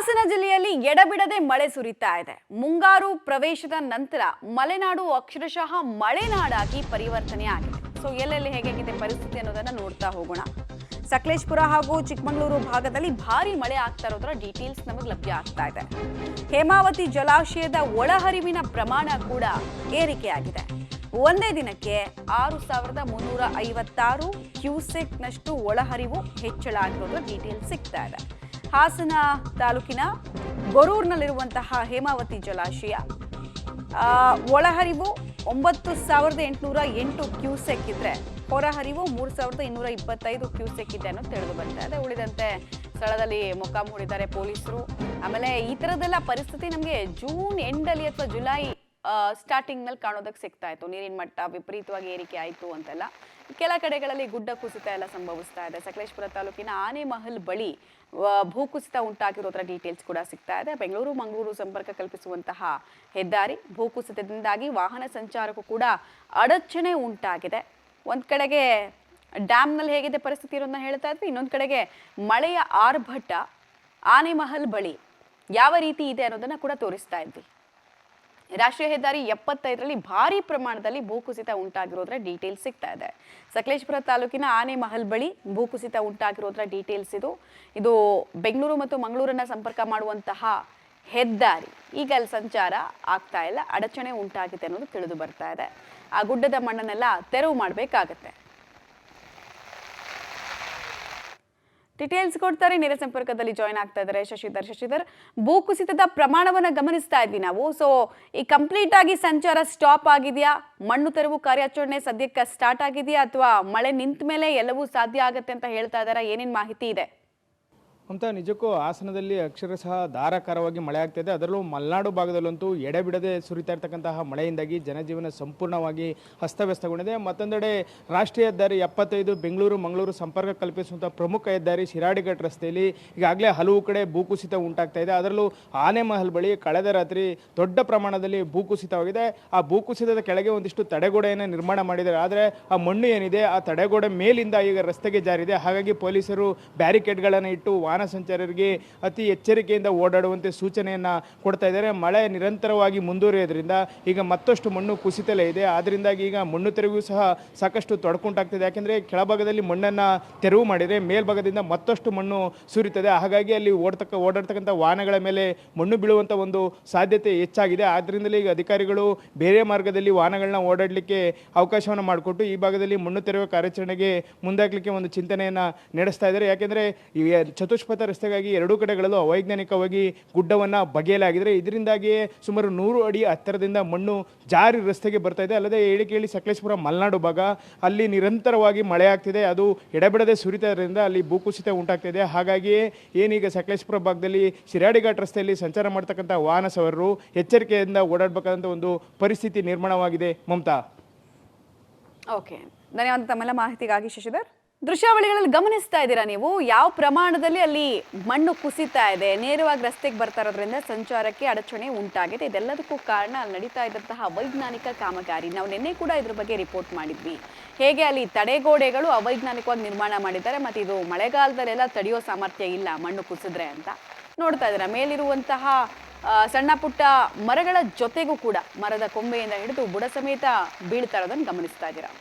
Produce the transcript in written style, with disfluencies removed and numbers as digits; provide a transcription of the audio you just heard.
ಹಾಸನ ಜಿಲ್ಲೆಯಲ್ಲಿ ಎಡಬಿಡದೆ ಮಳೆ ಸುರಿತಾ ಇದೆ. ಮುಂಗಾರು ಪ್ರವೇಶದ ನಂತರ ಮಲೆನಾಡು ಅಕ್ಷರಶಃ ಮಳೆನಾಡಾಗಿ ಪರಿವರ್ತನೆ ಆಗಿದೆ. ಸೊ ಎಲ್ಲೆಲ್ಲಿ ಹೇಗಿದೆ ಪರಿಸ್ಥಿತಿ ಅನ್ನೋದನ್ನ ನೋಡ್ತಾ ಹೋಗೋಣ. ಸಕಲೇಶಪುರ ಹಾಗೂ ಚಿಕ್ಕಮಗಳೂರು ಭಾಗದಲ್ಲಿ ಭಾರಿ ಮಳೆ ಆಗ್ತಾ ಇರೋದರ ಡೀಟೇಲ್ಸ್ ನಮಗೆ ಲಭ್ಯ ಆಗ್ತಾ ಇದೆ. ಹೇಮಾವತಿ ಜಲಾಶಯದ ಒಳಹರಿವಿನ ಪ್ರಮಾಣ ಕೂಡ ಏರಿಕೆಯಾಗಿದೆ. ಒಂದೇ ದಿನಕ್ಕೆ 6,356 ಕ್ಯೂಸೆಕ್ನಷ್ಟು ಒಳಹರಿವು ಹೆಚ್ಚಳ ಆಗಿರೋದರ ಡೀಟೇಲ್ಸ್ ಸಿಗ್ತಾ ಇದೆ. ಹಾಸನ ತಾಲೂಕಿನ ಗೊರೂರಿನಲ್ಲಿರುವಂತಹ ಹೇಮಾವತಿ ಜಲಾಶಯ ಒಳಹರಿವು 9,808 ಕ್ಯೂಸೆಕ್ ಇದ್ರೆ ಹೊರಹರಿವು 3,225 ಕ್ಯೂಸೆಕ್ ಇದೆ ಅನ್ನೋದು ತಿಳಿದು ಬರ್ತಾ ಇದೆ. ಉಳಿದಂತೆ ಸ್ಥಳದಲ್ಲಿ ಮೊಕ್ಕಾಂ ಹೂಡಿದ್ದಾರೆ ಪೊಲೀಸರು. ಆಮೇಲೆ ಈ ತರದೆಲ್ಲ ಪರಿಸ್ಥಿತಿ ನಮಗೆ ಜೂನ್ ಎಂಡಲ್ಲಿ ಅಥವಾ ಜುಲೈ ಸ್ಟಾರ್ಟಿಂಗ್ ನಲ್ಲಿ ಕಾಣೋದಕ್ಕೆ ಸಿಗ್ತಾ ಇತ್ತು. ನೀರಿನ ಮಟ್ಟ ವಿಪರೀತವಾಗಿ ಏರಿಕೆ ಆಯಿತು ಅಂತೆಲ್ಲ. ಕೆಲ ಕಡೆಗಳಲ್ಲಿ ಗುಡ್ಡ ಕುಸಿತ ಎಲ್ಲ ಸಂಭವಿಸ್ತಾ ಇದೆ. ಸಕಲೇಶಪುರ ತಾಲೂಕಿನ ಆನೆಮಹಲ್ ಬಳಿ ಭೂಕುಸಿತ ಉಂಟಾಗಿರೋದ್ರ ಡೀಟೇಲ್ಸ್ ಕೂಡ ಸಿಗ್ತಾ ಇದೆ. ಬೆಂಗಳೂರು ಮಂಗಳೂರು ಸಂಪರ್ಕ ಕಲ್ಪಿಸುವಂತಹ ಹೆದ್ದಾರಿ ಭೂಕುಸಿತದಿಂದಾಗಿ ವಾಹನ ಸಂಚಾರಕ್ಕೂ ಕೂಡ ಅಡಚಣೆ ಉಂಟಾಗಿದೆ. ಒಂದ್ ಕಡೆಗೆ ಡ್ಯಾಮ್ನಲ್ಲಿ ಹೇಗಿದೆ ಪರಿಸ್ಥಿತಿ ಇರೋದನ್ನ ಹೇಳ್ತಾ ಇದ್ವಿ, ಇನ್ನೊಂದು ಕಡೆಗೆ ಮಳೆಯ ಆರ್ಭಟ ಆನೆಮಹಲ್ ಬಳಿ ಯಾವ ರೀತಿ ಇದೆ ಅನ್ನೋದನ್ನ ಕೂಡ ತೋರಿಸ್ತಾ ಇದ್ವಿ. ರಾಷ್ಟ್ರೀಯ ಹೆದ್ದಾರಿ 75ರಲ್ಲಿ ಭಾರಿ ಪ್ರಮಾಣದಲ್ಲಿ ಭೂಕುಸಿತ ಉಂಟಾಗಿರೋದ್ರ ಡೀಟೇಲ್ಸ್ ಸಿಗ್ತಾ ಇದೆ. ಸಕಲೇಶಪುರ ತಾಲೂಕಿನ ಆನೆಮಹಲ್ ಬಳಿ ಭೂಕುಸಿತ ಉಂಟಾಗಿರೋದ್ರ ಡೀಟೇಲ್ಸ್ ಇದು ಬೆಂಗಳೂರು ಮತ್ತು ಮಂಗಳೂರನ್ನ ಸಂಪರ್ಕ ಮಾಡುವಂತಹ ಹೆದ್ದಾರಿ. ಈಗ ಅಲ್ಲಿ ಸಂಚಾರ ಆಗ್ತಾ ಇಲ್ಲ, ಅಡಚಣೆ ಉಂಟಾಗಿದೆ ಅನ್ನೋದು ತಿಳಿದು ಬರ್ತಾ ಇದೆ. ಆ ಗುಡ್ಡದ ಮಣ್ಣನ್ನೆಲ್ಲ ತೆರವು ಮಾಡಬೇಕಾಗತ್ತೆ. ಡೀಟೇಲ್ಸ್ ಕೊಡ್ತಾರೆ, ನೇರ ಸಂಪರ್ಕದಲ್ಲಿ ಜಾಯ್ನ್ ಆಗ್ತಾ ಇದ್ದಾರೆ ಶಶಿಧರ್. ಭೂಕುಸಿತದ ಪ್ರಮಾಣವನ್ನ ಗಮನಿಸ್ತಾ ಇದ್ವಿ ನಾವು. ಸೊ ಈ ಕಂಪ್ಲೀಟ್ ಆಗಿ ಸಂಚಾರ ಸ್ಟಾಪ್ ಆಗಿದೆಯಾ? ಮಣ್ಣು ತೆರವು ಕಾರ್ಯಾಚರಣೆ ಸದ್ಯಕ್ಕೆ ಸ್ಟಾರ್ಟ್ ಆಗಿದೆಯಾ ಅಥವಾ ಮಳೆ ನಿಂತ ಮೇಲೆ ಎಲ್ಲವೂ ಸಾಧ್ಯ ಆಗತ್ತೆ ಅಂತ ಹೇಳ್ತಾ ಇದ್ದಾರೆ? ಏನೇನ್ ಮಾಹಿತಿ ಇದೆ ಅಂತ? ನಿಜಕ್ಕೂ ಹಾಸನದಲ್ಲಿ ಅಕ್ಷರಶಃ ಧಾರಾಕಾರವಾಗಿ ಮಳೆ ಆಗ್ತಾಯಿದೆ. ಅದರಲ್ಲೂ ಮಲೆನಾಡು ಭಾಗದಲ್ಲಂತೂ ಎಡೆಬಿಡದೆ ಸುರಿತಾ ಇರ್ತಕ್ಕಂತಹ ಮಳೆಯಿಂದಾಗಿ ಜನಜೀವನ ಸಂಪೂರ್ಣವಾಗಿ ಅಸ್ತವ್ಯಸ್ತಗೊಂಡಿದೆ. ಮತ್ತೊಂದೆಡೆ ರಾಷ್ಟ್ರೀಯ ಹೆದ್ದಾರಿ 75 ಬೆಂಗಳೂರು ಮಂಗಳೂರು ಸಂಪರ್ಕ ಕಲ್ಪಿಸುವಂಥ ಪ್ರಮುಖ ಹೆದ್ದಾರಿ ಶಿರಾಡಿಘಾಟ್ ರಸ್ತೆಯಲ್ಲಿ ಈಗಾಗಲೇ ಹಲವು ಕಡೆ ಭೂಕುಸಿತ ಉಂಟಾಗ್ತಾ ಇದೆ. ಅದರಲ್ಲೂ ಆನೆಮಹಲ್ ಬಳಿ ಕಳೆದ ರಾತ್ರಿ ದೊಡ್ಡ ಪ್ರಮಾಣದಲ್ಲಿ ಭೂಕುಸಿತವಾಗಿದೆ. ಆ ಭೂಕುಸಿತದ ಕೆಳಗೆ ಒಂದಿಷ್ಟು ತಡೆಗೋಡೆಯನ್ನು ನಿರ್ಮಾಣ ಮಾಡಿದ್ದಾರೆ. ಆದರೆ ಆ ಮಣ್ಣು ಏನಿದೆ ಆ ತಡೆಗೋಡೆ ಮೇಲಿಂದ ಈಗ ರಸ್ತೆಗೆ ಜಾರಿದೆ. ಹಾಗಾಗಿ ಪೊಲೀಸರು ಬ್ಯಾರಿಕೇಡ್ಗಳನ್ನು ಇಟ್ಟು ವಾಹನ ಸಂಚಾರರಿಗೆ ಅತಿ ಎಚ್ಚರಿಕೆಯಿಂದ ಓಡಾಡುವಂತೆ ಸೂಚನೆಯನ್ನು ಕೊಡ್ತಾ ಇದ್ದಾರೆ. ಮಳೆ ನಿರಂತರವಾಗಿ ಮುಂದುವರಿಯೋದ್ರಿಂದ ಈಗ ಮತ್ತಷ್ಟು ಮಣ್ಣು ಕುಸಿತಲೇ ಇದೆ. ಆದ್ದರಿಂದಾಗಿ ಈಗ ಮಣ್ಣು ತೆರವು ಸಹ ಸಾಕಷ್ಟು ತೊಡಕುಂಟಾಗ್ತಿದೆ. ಯಾಕೆಂದರೆ ಕೆಳಭಾಗದಲ್ಲಿ ಮಣ್ಣನ್ನು ತೆರವು ಮಾಡಿದರೆ ಮೇಲ್ಭಾಗದಿಂದ ಮತ್ತಷ್ಟು ಮಣ್ಣು ಸುರಿತದೆ. ಹಾಗಾಗಿ ಅಲ್ಲಿ ಓಡಾಡ್ತಕ್ಕಂಥ ವಾಹನಗಳ ಮೇಲೆ ಮಣ್ಣು ಬೀಳುವಂಥ ಒಂದು ಸಾಧ್ಯತೆ ಹೆಚ್ಚಾಗಿದೆ. ಆದ್ದರಿಂದಲೇ ಈಗ ಅಧಿಕಾರಿಗಳು ಬೇರೆ ಮಾರ್ಗದಲ್ಲಿ ವಾಹನಗಳನ್ನ ಓಡಾಡಲಿಕ್ಕೆ ಅವಕಾಶವನ್ನು ಮಾಡಿಕೊಟ್ಟು ಈ ಭಾಗದಲ್ಲಿ ಮಣ್ಣು ತೆರವು ಕಾರ್ಯಾಚರಣೆಗೆ ಮುಂದಾಗಲಿಕ್ಕೆ ಒಂದು ಚಿಂತನೆಯನ್ನು ನಡೆಸ್ತಾ ಇದ್ದಾರೆ. ಯಾಕೆಂದರೆ ಈ ಚತುಷ್ಪಥ ರಸ್ತೆಗಾಗಿ ಎರಡೂ ಕಡೆಗಳಲ್ಲೂ ಅವೈಜ್ಞಾನಿಕವಾಗಿ ಗುಡ್ಡವನ್ನು ಬಗೆಯಲಾಗಿದ್ರೆ ಇದರಿಂದಾಗಿಯೇ ಸುಮಾರು 100 ಅಡಿ ಎತ್ತರದಿಂದ ಮಣ್ಣು ಜಾರಿ ರಸ್ತೆಗೆ ಬರ್ತಾ ಇದೆ. ಅಲ್ಲದೆ ಹೇಳಿಕೆಯಲ್ಲಿ ಸಕಲೇಶಪುರ ಮಲೆನಾಡು ಭಾಗ ಅಲ್ಲಿ ನಿರಂತರವಾಗಿ ಮಳೆ ಆಗ್ತಿದೆ. ಅದು ಎಡೆಬಿಡದೆ ಸುರಿತೋದ್ರಿಂದ ಅಲ್ಲಿ ಭೂಕುಸಿತ ಉಂಟಾಗ್ತಿದೆ. ಹಾಗಾಗಿಯೇ ಏನೀಗ ಸಕಲೇಶಪುರ ಭಾಗದಲ್ಲಿ ಶಿರಾಡಿಘಾಟ್ ರಸ್ತೆಯಲ್ಲಿ ಸಂಚಾರ ಮಾಡ್ತಕ್ಕಂಥ ವಾಹನ ಸವಾರರು ಎಚ್ಚರಿಕೆಯಿಂದ ಓಡಾಡಬೇಕಾದಂಥ ಒಂದು ಪರಿಸ್ಥಿತಿ ನಿರ್ಮಾಣವಾಗಿದೆ. ಮಮತಾ. ಓಕೆ, ಧನ್ಯವಾದ ತಮ್ಮೆಲ್ಲ ಮಾಹಿತಿಗಾಗಿ ಶಶಿಧರ್. ದೃಶ್ಯಾವಳಿಗಳಲ್ಲಿ ಗಮನಿಸ್ತಾ ಇದ್ದೀರಾ ನೀವು ಯಾವ ಪ್ರಮಾಣದಲ್ಲಿ ಅಲ್ಲಿ ಮಣ್ಣು ಕುಸಿತಾ ಇದೆ, ನೇರವಾಗಿ ರಸ್ತೆಗೆ ಬರ್ತಾ ಇರೋದ್ರಿಂದ ಸಂಚಾರಕ್ಕೆ ಅಡಚಣೆ ಉಂಟಾಗಿದೆ. ಇದೆಲ್ಲದಕ್ಕೂ ಕಾರಣ ಅಲ್ಲಿ ನಡೀತಾ ಇದ್ದಂತಹ ಅವೈಜ್ಞಾನಿಕ ಕಾಮಗಾರಿ. ನಾವು ನಿನ್ನೆ ಕೂಡ ಇದ್ರ ಬಗ್ಗೆ ರಿಪೋರ್ಟ್ ಮಾಡಿದ್ವಿ. ಹೇಗೆ ಅಲ್ಲಿ ತಡೆಗೋಡೆಗಳು ಅವೈಜ್ಞಾನಿಕವಾಗಿ ನಿರ್ಮಾಣ ಮಾಡಿದ್ದಾರೆ, ಮತ್ತು ಇದು ಮಳೆಗಾಲದಲ್ಲೆಲ್ಲ ತಡೆಯೋ ಸಾಮರ್ಥ್ಯ ಇಲ್ಲ ಮಣ್ಣು ಕುಸಿದ್ರೆ ಅಂತ ನೋಡ್ತಾ ಇದ್ದೀರಾ. ಮೇಲಿರುವಂತಹ ಸಣ್ಣ ಪುಟ್ಟ ಮರಗಳ ಜೊತೆಗೂ ಕೂಡ ಮರದ ಕೊಂಬೆಯಿಂದ ಹಿಡಿದು ಬುಡ ಸಮೇತ ಬೀಳ್ತಾ ಇರೋದನ್ನು ಗಮನಿಸ್ತಾ ಇದ್ದೀರಾ.